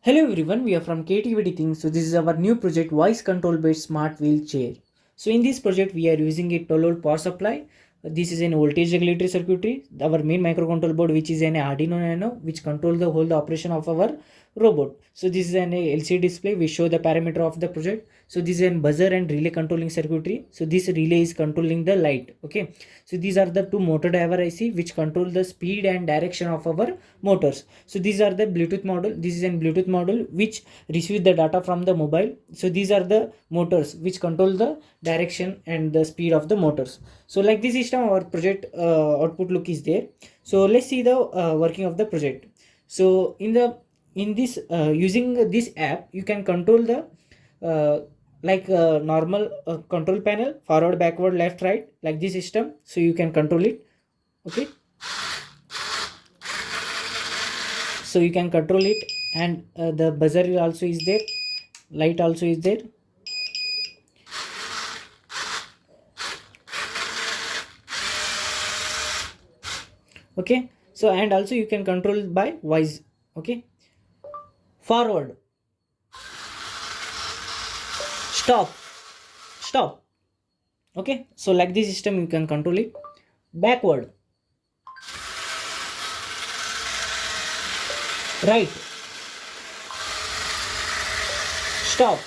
Hello everyone, we are from Creativity Things. So this is our new project voice control based smart wheel chair. So in this project we are using a 12 volt power supply. This is an voltage regulatory circuitry. Our main microcontrol board which is an Arduino Nano which control the whole operation of our robot. So this is an LCD display which show the parameter of the project. So this is an buzzer and relay controlling circuitry. So this relay is controlling the light. Okay. So these are the two motor driver IC which control the speed and direction of our motors. So these are the Bluetooth model. This is an Bluetooth model which receives the data from the mobile. So these are the motors which control the direction and the speed of the motors. So like this system our project output look is there. So let's see the working of the project. So in this using this app you can control the normal control panel, forward, backward, left, right, like this system. So you can control it. Okay, so you can control it, and the buzzer also is there, light also is there. Okay, so and also you can control by voice. Okay, forward, stop, stop. Okay, so like this system you can control it. Backward, right, stop.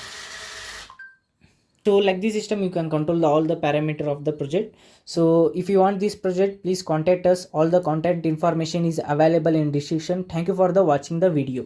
So like this system you can control all the parameter of the project. So if you want this project, please contact us. All the contact information is available in description. Thank you for the watching the video.